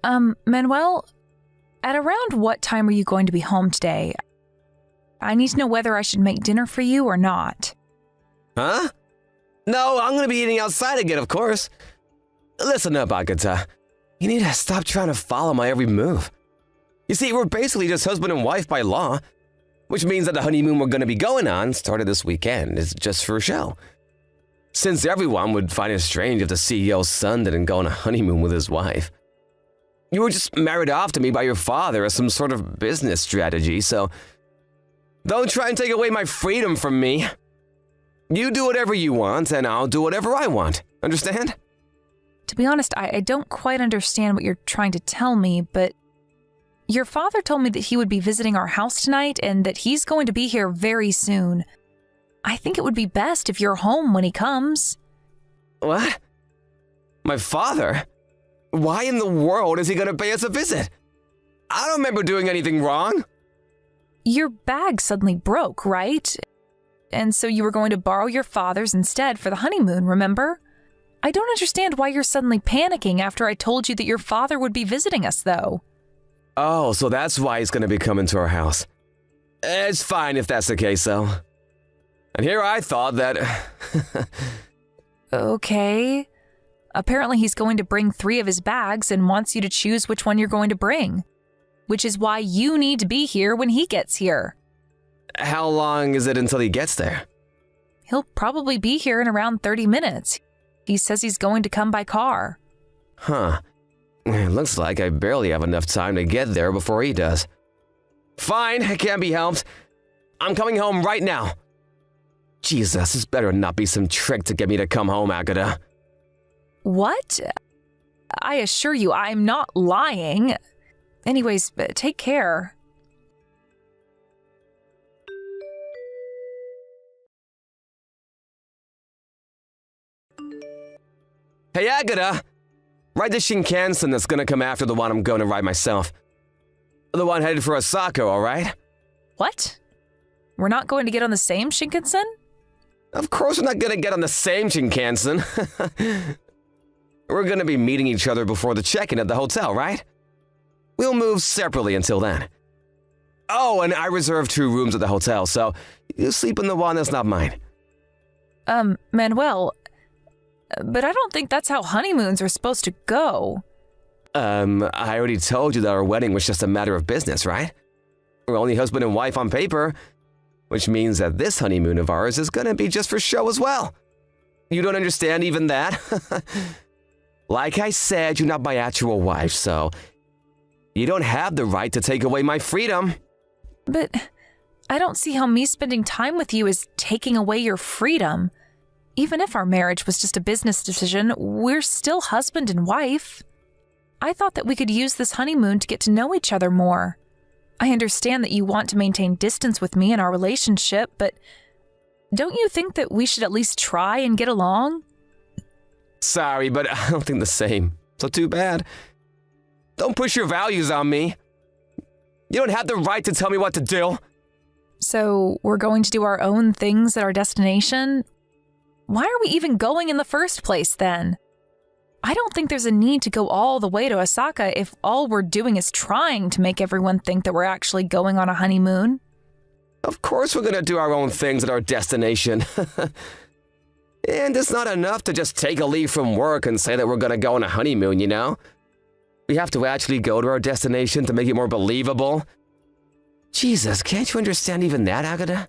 Manuel, at around what time are you going to be home today? I need to know whether I should make dinner for you or not. Huh? No, I'm gonna be eating outside again, of course. Listen up, Agatha. You need to stop trying to follow my every move. You see, we're basically just husband and wife by law, which means that the honeymoon we're gonna be going on, started this weekend, is just for a show. Since everyone would find it strange if the CEO's son didn't go on a honeymoon with his wife. You were just married off to me by your father as some sort of business strategy, so don't try and take away my freedom from me. You do whatever you want, and I'll do whatever I want. Understand? To be honest, I don't quite understand what you're trying to tell me, but your father told me that he would be visiting our house tonight and that he's going to be here very soon. I think it would be best if you're home when he comes. What? My father? Why in the world is he going to pay us a visit? I don't remember doing anything wrong. Your bag suddenly broke, right? And so you were going to borrow your father's instead for the honeymoon, remember? I don't understand why you're suddenly panicking after I told you that your father would be visiting us, though. Oh, so that's why he's going to be coming to our house. It's fine if that's the case, though. And here I thought that... Okay. Apparently he's going to bring 3 of his bags and wants you to choose which one you're going to bring. Which is why you need to be here when he gets here. How long is it until he gets there? He'll probably be here in around 30 minutes. He says he's going to come by car. Huh. It looks like I barely have enough time to get there before he does. Fine, it can't be helped. I'm coming home right now. Jesus, this better not be some trick to get me to come home, Agatha. What? I assure you, I'm not lying. Anyways, take care. Hey, Agatha! Ride the Shinkansen that's gonna come after the one I'm going to ride myself. The one headed for Osaka, alright? What? We're not going to get on the same Shinkansen? Of course we're not gonna get on the same Shinkansen. We're gonna be meeting each other before the check-in at the hotel, right? We'll move separately until then. Oh, and I reserved 2 rooms at the hotel, so you sleep in the one that's not mine. Manuel, but I don't think that's how honeymoons are supposed to go. I already told you that our wedding was just a matter of business, right? We're only husband and wife on paper, which means that this honeymoon of ours is gonna be just for show as well. You don't understand even that? Like I said, you're not my actual wife, so you don't have the right to take away my freedom. But I don't see how me spending time with you is taking away your freedom. Even if our marriage was just a business decision, we're still husband and wife. I thought that we could use this honeymoon to get to know each other more. I understand that you want to maintain distance with me in our relationship, but don't you think that we should at least try and get along? Sorry, but I don't think the same. So too bad. Don't push your values on me. You don't have the right to tell me what to do. So we're going to do our own things at our destination? Why are we even going in the first place then? I don't think there's a need to go all the way to Osaka if all we're doing is trying to make everyone think that we're actually going on a honeymoon. Of course we're gonna do our own things at our destination. And it's not enough to just take a leave from work and say that we're gonna go on a honeymoon, you know? We have to actually go to our destination to make it more believable. Jesus, can't you understand even that, Agatha?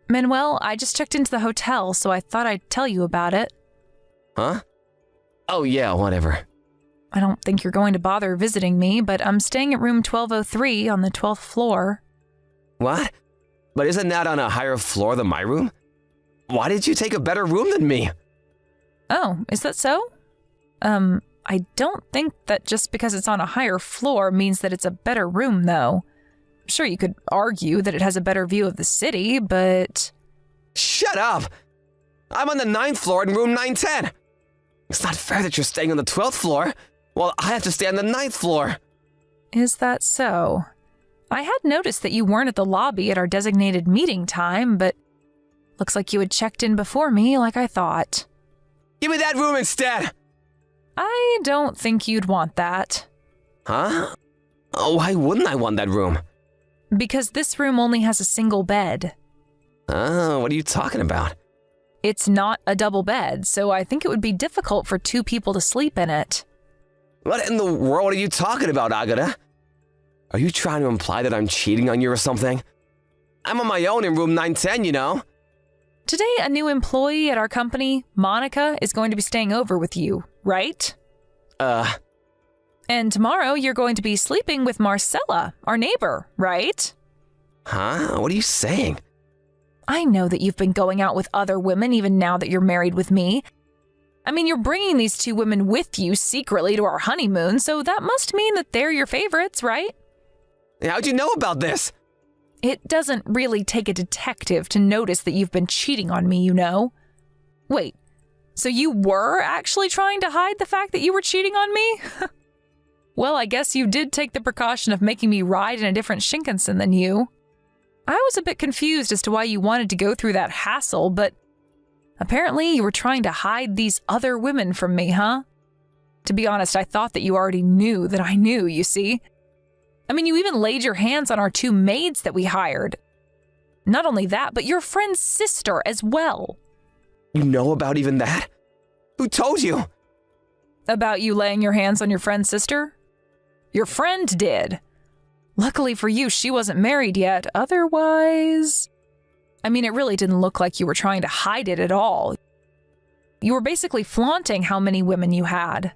Manuel, I just checked into the hotel, so I thought I'd tell you about it. Huh? Oh yeah, whatever. I don't think you're going to bother visiting me, but I'm staying at room 1203 on the 12th floor. What? But isn't that on a higher floor than my room? Why did you take a better room than me? Oh, is that so? I don't think that just because it's on a higher floor means that it's a better room, though. Sure, you could argue that it has a better view of the city, but... Shut up! I'm on the 9th floor in room 910! It's not fair that you're staying on the 12th floor, while I have to stay on the 9th floor. Is that so? I had noticed that you weren't at the lobby at our designated meeting time, but looks like you had checked in before me like I thought. Give me that room instead! I don't think you'd want that. Huh? Oh, why wouldn't I want that room? Because this room only has a single bed. Oh, what are you talking about? It's not a double bed, so I think it would be difficult for two people to sleep in it. What in the world are you talking about, Agata? Are you trying to imply that I'm cheating on you or something? I'm on my own in room 910, you know? Today, a new employee at our company, Monica, is going to be staying over with you, right? And tomorrow, you're going to be sleeping with Marcella, our neighbor, right? Huh? What are you saying? I know that you've been going out with other women even now that you're married with me. I mean, you're bringing these two women with you secretly to our honeymoon, so that must mean that they're your favorites, right? How'd you know about this? It doesn't really take a detective to notice that you've been cheating on me, you know? Wait, so you were actually trying to hide the fact that you were cheating on me? Well, I guess you did take the precaution of making me ride in a different Shinkansen than you. I was a bit confused as to why you wanted to go through that hassle, but apparently you were trying to hide these other women from me, huh? To be honest, I thought that you already knew that I knew, you see? I mean, you even laid your hands on our two maids that we hired. Not only that, but your friend's sister as well. You know about even that? Who told you? About you laying your hands on your friend's sister? Your friend did. Luckily for you, she wasn't married yet. Otherwise, I mean, it really didn't look like you were trying to hide it at all. You were basically flaunting how many women you had.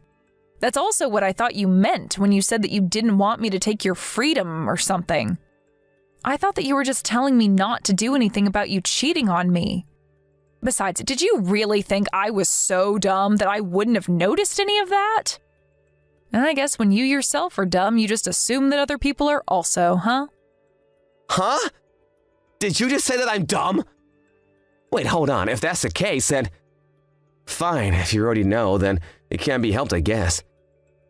That's also what I thought you meant when you said that you didn't want me to take your freedom or something. I thought that you were just telling me not to do anything about you cheating on me. Besides, did you really think I was so dumb that I wouldn't have noticed any of that? And I guess when you yourself are dumb, you just assume that other people are also, huh? Huh? Did you just say that I'm dumb? Wait, hold on. If that's the case, then... Fine, if you already know, then it can't be helped, I guess.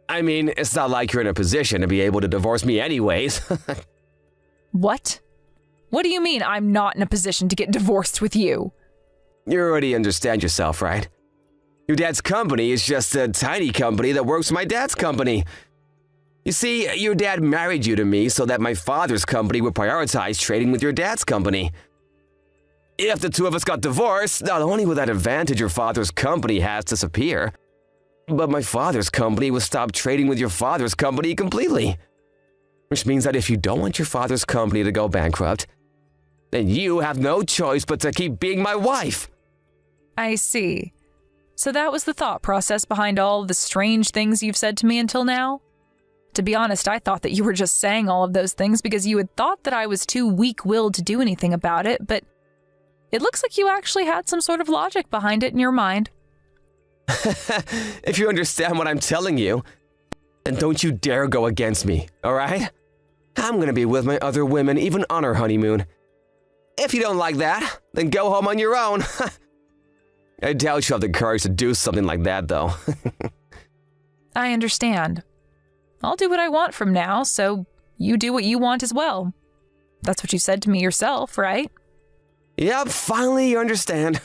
I mean, it's not like you're in a position to be able to divorce me anyways. What? What do you mean I'm not in a position to get divorced with you? You already understand yourself, right? Your dad's company is just a tiny company that works for my dad's company. You see, your dad married you to me so that my father's company would prioritize trading with your dad's company. If the two of us got divorced, not only would that advantage your father's company has disappear, but my father's company would stop trading with your father's company completely. Which means that if you don't want your father's company to go bankrupt, then you have no choice but to keep being my wife. I see. So that was the thought process behind all of the strange things you've said to me until now? To be honest, I thought that you were just saying all of those things because you had thought that I was too weak-willed to do anything about it, but it looks like you actually had some sort of logic behind it in your mind. If you understand what I'm telling you, then don't you dare go against me, all right? I'm gonna be with my other women even on our honeymoon. If you don't like that, then go home on your own. I doubt you have the courage to do something like that, though. I understand. I'll do what I want from now, so you do what you want as well. That's what you said to me yourself, right? Yep, finally you understand.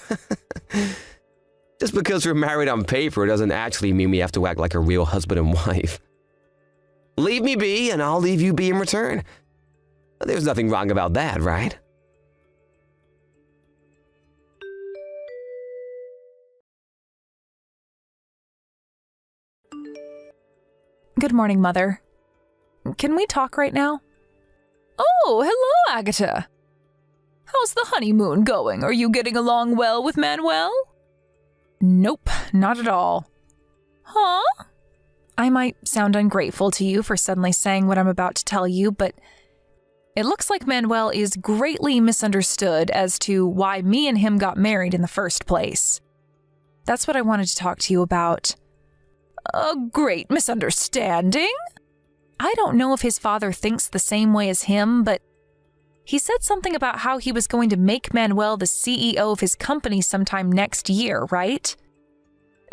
Just because we're married on paper doesn't actually mean we have to act like a real husband and wife. Leave me be, and I'll leave you be in return. There's nothing wrong about that, right? Good morning, Mother. Can we talk right now? Oh, hello, Agatha. How's the honeymoon going? Are you getting along well with Manuel? Nope, not at all. Huh? I might sound ungrateful to you for suddenly saying what I'm about to tell you, but it looks like Manuel is greatly misunderstood as to why me and him got married in the first place. That's what I wanted to talk to you about. A great misunderstanding? I don't know if his father thinks the same way as him, but he said something about how he was going to make Manuel the CEO of his company sometime next year, right?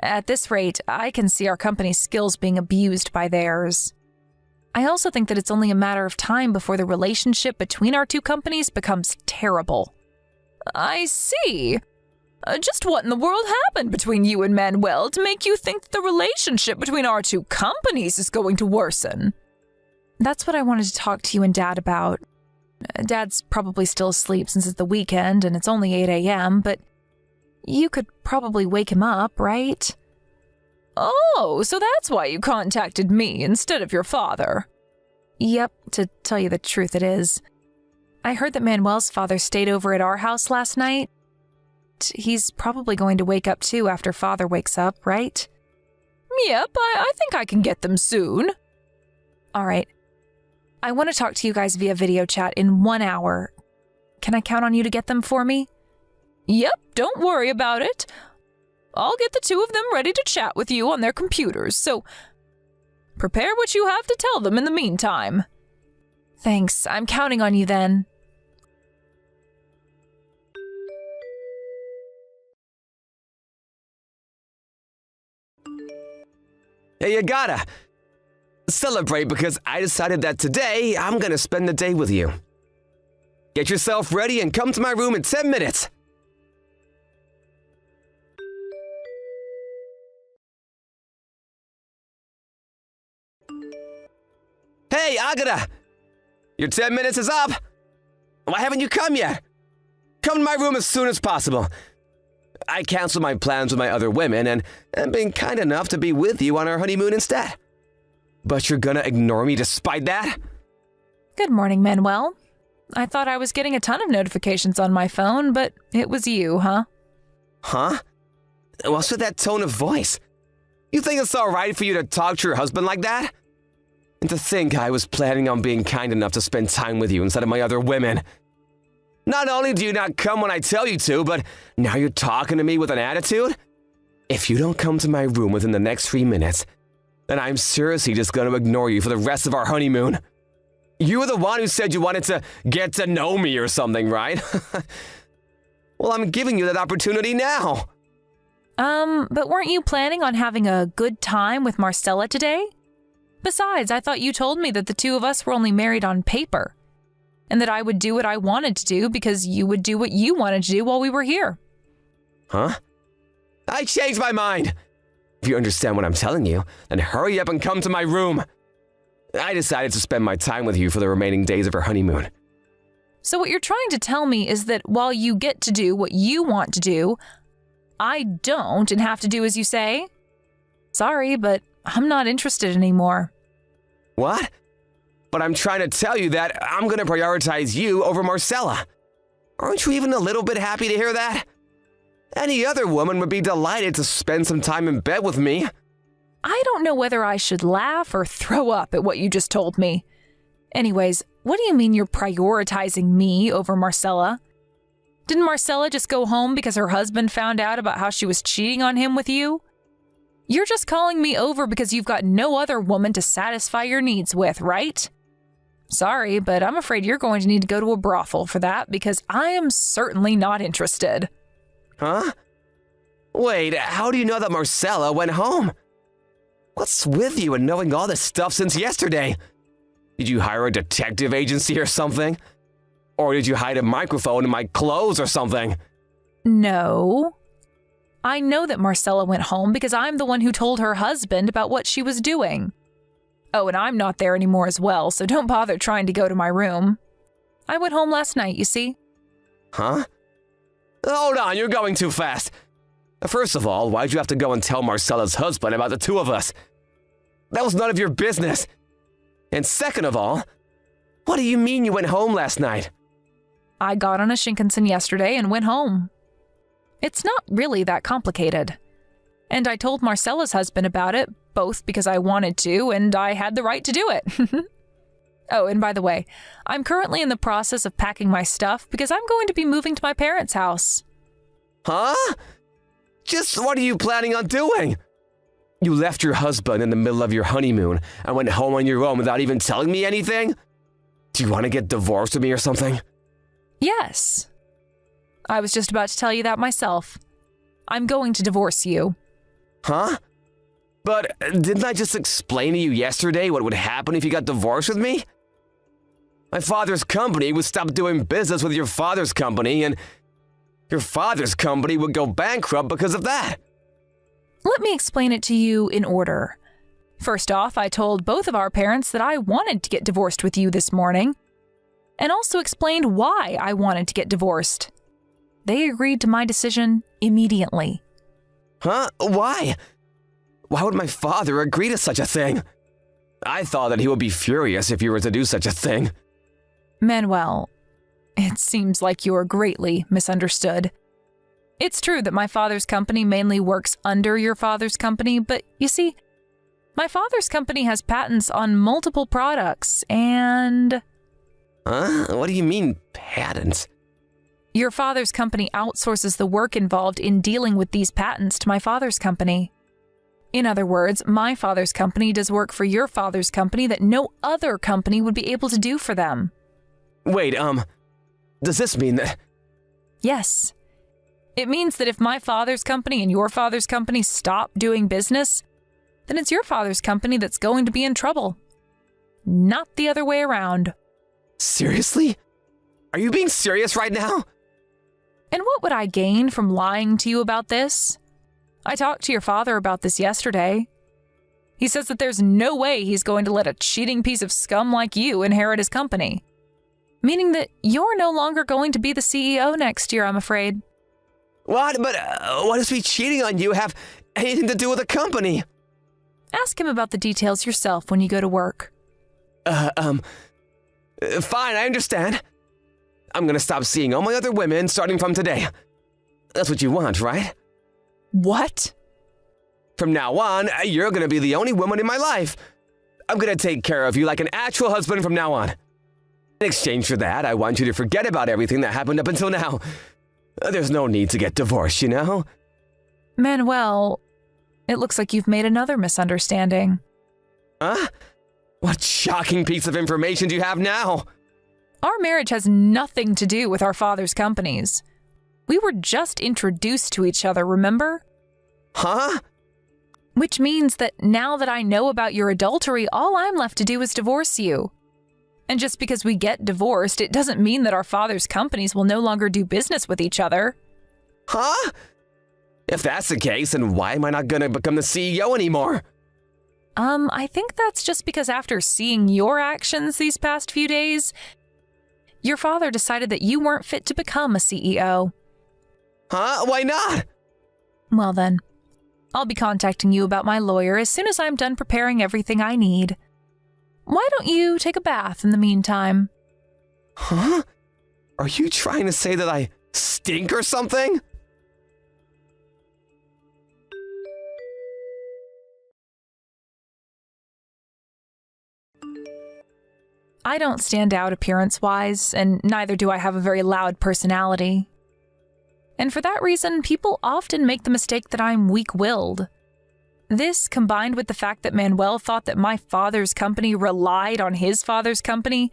At this rate, I can see our company's skills being abused by theirs. I also think that it's only a matter of time before the relationship between our two companies becomes terrible. I see. Just what in the world happened between you and Manuel to make you think that the relationship between our two companies is going to worsen? That's what I wanted to talk to you and Dad about. Dad's probably still asleep since it's the weekend and it's only 8 a.m., but you could probably wake him up, right? Oh, so that's why you contacted me instead of your father. Yep, to tell you the truth it is. I heard that Manuel's father stayed over at our house last night. He's probably going to wake up too after Father wakes up, right? Yep, I think I can get them soon. All right. I want to talk to you guys via video chat in 1 hour. Can I count on you to get them for me? Yep, don't worry about it. I'll get the two of them ready to chat with you on their computers, so prepare what you have to tell them in the meantime. Thanks, I'm counting on you then. Hey, you gotta celebrate because I decided that today I'm gonna spend the day with you. Get yourself ready and come to my room in 10 minutes. Hey, Agata! Your 10 minutes is up! Why haven't you come yet? Come to my room as soon as possible. I canceled my plans with my other women and am being kind enough to be with you on our honeymoon instead. But you're gonna ignore me despite that? Good morning, Manuel. I thought I was getting a ton of notifications on my phone, but it was you, huh? Huh? What's with that tone of voice? You think it's alright for you to talk to your husband like that? And to think I was planning on being kind enough to spend time with you instead of my other women. Not only do you not come when I tell you to, but now you're talking to me with an attitude? If you don't come to my room within the next 3 minutes, then I'm seriously just going to ignore you for the rest of our honeymoon. You were the one who said you wanted to get to know me or something, right? Well, I'm giving you that opportunity now. But weren't you planning on having a good time with Marcella today? Besides, I thought you told me that the two of us were only married on paper, and that I would do what I wanted to do because you would do what you wanted to do while we were here. Huh? I changed my mind. If you understand what I'm telling you, then hurry up and come to my room. I decided to spend my time with you for the remaining days of our honeymoon. So what you're trying to tell me is that while you get to do what you want to do, I don't and have to do as you say? Sorry, but I'm not interested anymore. What? But I'm trying to tell you that I'm going to prioritize you over Marcella. Aren't you even a little bit happy to hear that? Any other woman would be delighted to spend some time in bed with me. I don't know whether I should laugh or throw up at what you just told me. Anyways, what do you mean you're prioritizing me over Marcella? Didn't Marcella just go home because her husband found out about how she was cheating on him with you? You're just calling me over because you've got no other woman to satisfy your needs with, right? Sorry, but I'm afraid you're going to need to go to a brothel for that because I am certainly not interested. Huh? Wait, how do you know that Marcella went home? What's with you and knowing all this stuff since yesterday? Did you hire a detective agency or something? Or did you hide a microphone in my clothes or something? No. I know that Marcella went home because I'm the one who told her husband about what she was doing. Oh, and I'm not there anymore as well, so don't bother trying to go to my room. I went home last night, you see. Huh? Hold on, you're going too fast. First of all, why'd you have to go and tell Marcella's husband about the two of us? That was none of your business. And second of all, what do you mean you went home last night? I got on a Shinkansen yesterday and went home. It's not really that complicated. And I told Marcella's husband about it, both because I wanted to and I had the right to do it. Oh, and by the way, I'm currently in the process of packing my stuff because I'm going to be moving to my parents' house. Huh? Just what are you planning on doing? You left your husband in the middle of your honeymoon and went home on your own without even telling me anything? Do you want to get divorced with me or something? Yes. I was just about to tell you that myself. I'm going to divorce you. Huh? But didn't I just explain to you yesterday what would happen if you got divorced with me? My father's company would stop doing business with your father's company, and your father's company would go bankrupt because of that. Let me explain it to you in order. First off, I told both of our parents that I wanted to get divorced with you this morning, and also explained why I wanted to get divorced. They agreed to my decision immediately. Huh? Why? Why would my father agree to such a thing? I thought that he would be furious if you were to do such a thing. Manuel, it seems like you're greatly misunderstood. It's true that my father's company mainly works under your father's company, but you see, my father's company has patents on multiple products and... Huh? What do you mean, patents? Your father's company outsources the work involved in dealing with these patents to my father's company. In other words, my father's company does work for your father's company that no other company would be able to do for them. Wait, does this mean that... Yes. It means that if my father's company and your father's company stop doing business, then it's your father's company that's going to be in trouble. Not the other way around. Seriously? Are you being serious right now? And what would I gain from lying to you about this? I talked to your father about this yesterday. He says that there's no way he's going to let a cheating piece of scum like you inherit his company. Meaning that you're no longer going to be the CEO next year, I'm afraid. What? But what does me cheating on you have anything to do with the company? Ask him about the details yourself when you go to work. Fine, I understand. I'm gonna stop seeing all my other women starting from today. That's what you want, right? What? From now on, you're gonna be the only woman in my life. I'm gonna take care of you like an actual husband from now on. In exchange for that, I want you to forget about everything that happened up until now. There's no need to get divorced, you know? Manuel, it looks like you've made another misunderstanding. Huh? What shocking piece of information do you have now? Our marriage has nothing to do with our father's companies. We were just introduced to each other, remember? Huh? Which means that now that I know about your adultery, all I'm left to do is divorce you. And just because we get divorced, it doesn't mean that our father's companies will no longer do business with each other. Huh? If that's the case, then why am I not gonna become the CEO anymore? I think that's just because after seeing your actions these past few days, your father decided that you weren't fit to become a CEO. Huh? Why not? Well then, I'll be contacting you about my lawyer as soon as I'm done preparing everything I need. Why don't you take a bath in the meantime? Huh? Are you trying to say that I stink or something? I don't stand out appearance-wise, and neither do I have a very loud personality. And for that reason, people often make the mistake that I'm weak-willed. This, combined with the fact that Manuel thought that my father's company relied on his father's company,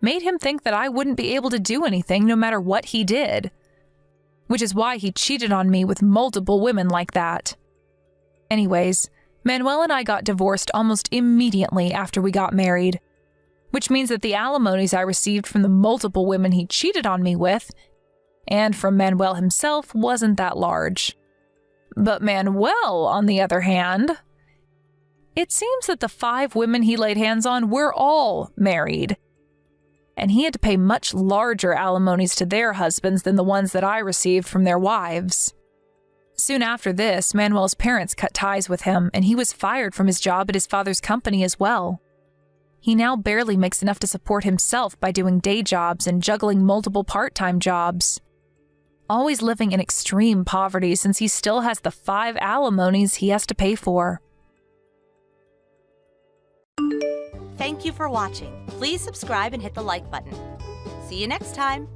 made him think that I wouldn't be able to do anything no matter what he did. Which is why he cheated on me with multiple women like that. Anyways, Manuel and I got divorced almost immediately after we got married. Which means that the alimonies I received from the multiple women he cheated on me with, and from Manuel himself, wasn't that large. But Manuel, on the other hand, it seems that the 5 women he laid hands on were all married, and he had to pay much larger alimonies to their husbands than the ones that I received from their wives. Soon after this, Manuel's parents cut ties with him, and he was fired from his job at his father's company as well. He now barely makes enough to support himself by doing day jobs and juggling multiple part-time jobs. Always living in extreme poverty since he still has the 5 alimonies he has to pay for. Thank you for watching. Please subscribe and hit the like button. See you next time.